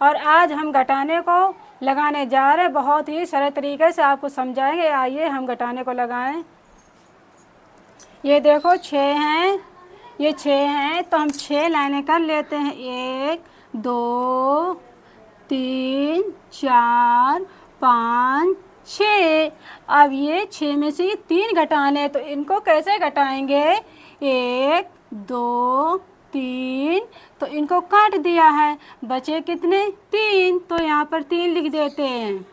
और आज हम घटाने को लगाने जा रहे हैं। बहुत ही सरल तरीके से आपको समझाएंगे। आइए हम घटाने को लगाएं। ये देखो 6 हैं, ये 6 हैं, तो हम 6 लाइनें कर लेते हैं। 1 2 3 4 5 6। अब ये 6 में से 3 घटाने, तो इनको कैसे घटाएंगे? 1 2 3, तो इनको काट दिया है, बचे कितने? 3, तो यहाँ पर 3 लिख देते हैं।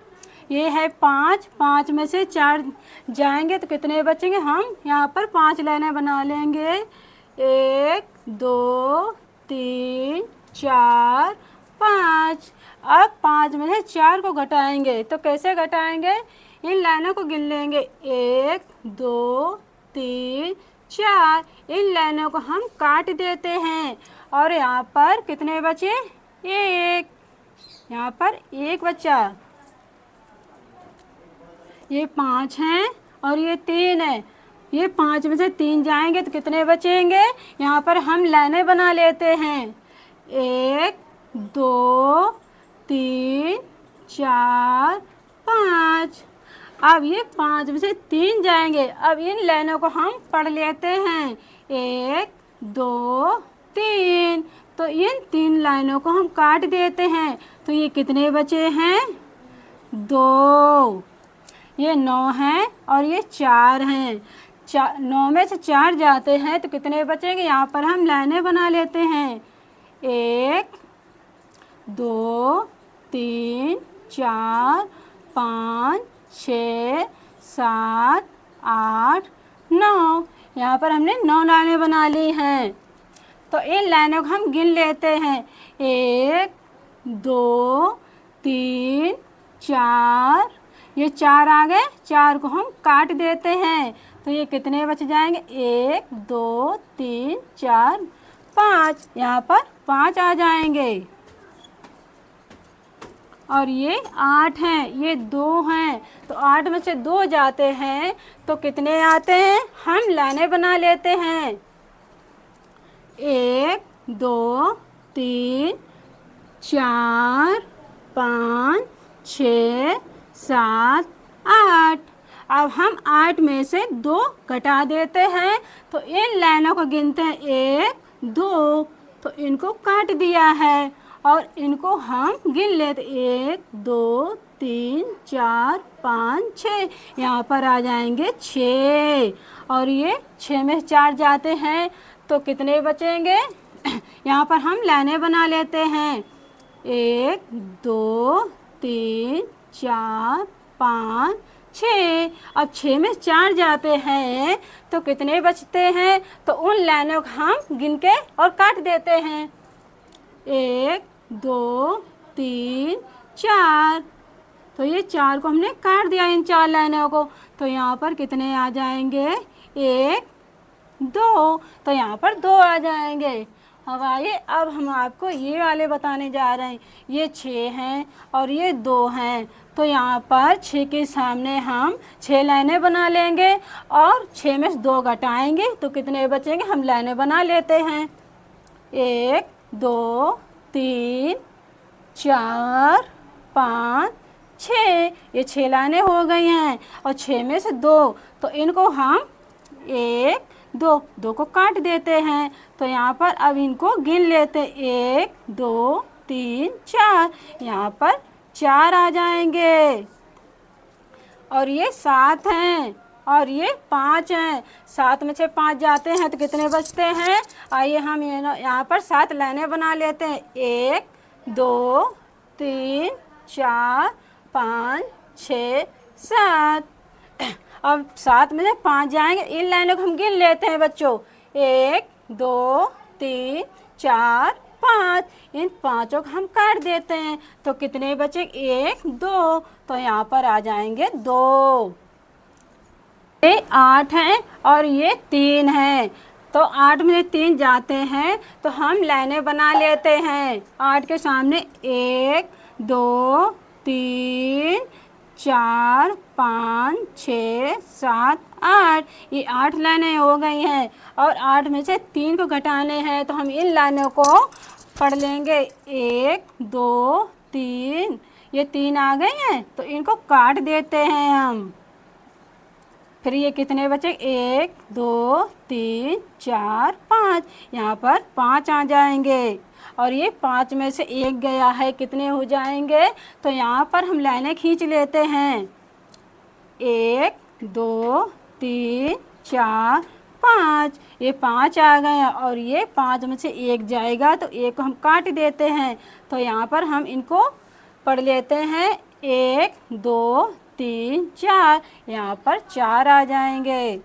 ये है 5, 5 में से 4 जाएंगे तो कितने बचेंगे? हम यहाँ पर 5 लाइनें बना लेंगे। 1 2 3 4 5। अब 5 में से 4 को घटाएंगे, तो कैसे घटाएंगे? इन लाइनों को गिन लेंगे। 1 2 3 4। इन लाइनों को हम काट देते हैं और यहाँ पर कितने बचे? 1। यहाँ पर 1 बचा। ये 5 हैं और ये 3 है। ये 5 में से 3 जाएंगे तो कितने बचेंगे? यहाँ पर हम लाइनें बना लेते हैं। 1 2 3 4 5। अब ये 5 में से 3 जाएंगे। अब इन लाइनों को हम पढ़ लेते हैं। 1 2 3। तो इन 3 लाइनों को हम काट देते हैं, तो ये कितने बचे हैं? 2। ये 9 हैं और ये 4 हैं। 9 में से 4 जाते हैं तो कितने बचेंगे? यहाँ पर हम लाइनें बना लेते हैं। 1 2 3 4 5 6 7 8 9। यहाँ पर हमने 9 लाइनें बना ली हैं। तो इन लाइनों को हम गिन लेते हैं। 1 2 3 4। ये 4 आ गए, 4 को हम काट देते हैं, तो ये कितने बच जाएंगे? 1 2 3 4 5। यहाँ पर 5 आ जाएंगे। और ये 8 हैं, ये 2 हैं, तो 8 में से 2 जाते हैं तो कितने आते हैं? हम लाइनें बना लेते हैं। 1 2 3 4 5 6 7 8। अब हम 8 में से 2 घटा देते हैं, तो इन लाइनों को गिनते हैं। 1 2, तो इनको काट दिया है और इनको हम गिन लेते। 1 2 3 4 5 6। यहाँ पर आ जाएंगे 6। और ये 6 में 4 जाते हैं तो कितने बचेंगे? यहाँ पर हम लाइनें बना लेते हैं। 1 2 3 4 5 6। अब 6 में 4 जाते हैं तो कितने बचते हैं? तो उन लाइनों को हम गिन के और काट देते हैं। 1 2 3 4। तो ये 4 को हमने काट दिया, इन 4 लाइनों को, तो यहाँ पर कितने आ जाएंगे? 1 2। तो यहाँ पर 2 आ जाएंगे। अब आइए, अब हम आपको ये वाले बताने जा रहे हैं। ये 6 हैं और ये 2 हैं, तो यहाँ पर 6 के सामने हम 6 लाइनें बना लेंगे और 6 में से 2 घटाएंगे तो कितने बचेंगे? हम लाइनें बना लेते हैं। 1 2 3 4 5 6। ये 6 लाइनें हो गई हैं और 6 में से 2, तो इनको हम 1 2 को काट देते हैं, तो यहाँ पर अब इनको गिन लेते। 1 2 3 4। यहाँ पर 4 आ जाएंगे। और ये 7 हैं और ये 5 हैं। 7 में से 5 जाते हैं तो कितने बचते हैं? आइए हम यहाँ पर 7 लाइनें बना लेते हैं। 1 2 3 4 5 6 7। अब 7 में से 5 जाएंगे, इन लाइनों को हम गिन लेते हैं बच्चों। 1 2 3 4 5। इन 5 को हम काट देते हैं तो कितने बचे? 1 2। तो यहाँ पर आ जाएंगे 2। ये 8 हैं और ये 3 हैं, तो 8 में 3 जाते हैं तो हम लाइनें बना लेते हैं। 8 के सामने 1 2 3 4 5 6 7 8। ये 8 लाइनें हो गई हैं और 8 में से 3 को घटाने हैं, तो हम इन लाइनों को पढ़ लेंगे। 1 2 3, ये 3 आ गए हैं तो इनको काट देते हैं हम। फिर ये कितने बचे? 1 2 3 4 5, यहाँ पर 5 आ जाएंगे। और ये 5 में से 1 गया है, कितने हो जाएंगे? तो यहाँ पर हम लाइनें खींच लेते हैं। 1 2 3 4 5, ये 5 आ गए हैं और ये 5 में से 1 जाएगा तो 1 को हम काट देते हैं। तो यहाँ पर हम इनको पढ़ लेते हैं। 1 2 3 4, यहाँ पर 4 आ जाएंगे।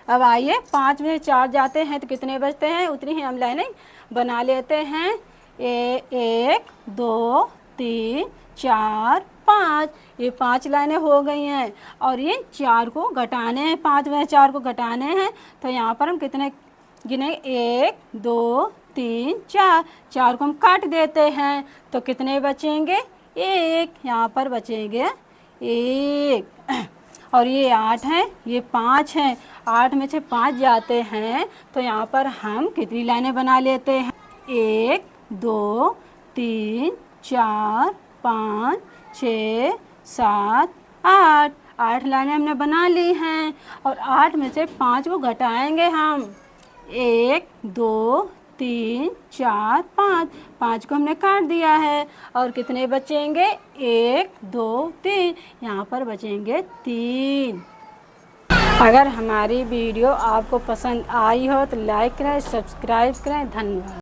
अब आइए 5 में 4 जाते हैं तो कितने बचते हैं? उतनी ही हम लाइनें बना लेते हैं। 1 2 3 4 5, ये 5 लाइनें हो गई हैं और ये 4 को घटाने हैं। 5 में 4 को घटाने हैं तो यहाँ पर हम कितने गिने? 1 2 3 4, 4 को हम काट देते हैं तो कितने बचेंगे? 1, यहाँ पर बचेंगे 1। और ये 8 है, ये 5 है, 8 में से 5 जाते हैं तो यहाँ पर हम कितनी लाइनें बना लेते हैं? 1 2 3 4 5 6 7 8, 8 लाइनें हमने बना ली हैं। और 8 में से 5 को घटाएंगे हम। 1 2 3 4 5, 5 को हमने काट दिया है और कितने बचेंगे? 1 2 3, यहाँ पर बचेंगे 3। अगर हमारी वीडियो आपको पसंद आई हो तो लाइक करें, सब्सक्राइब करें। धन्यवाद।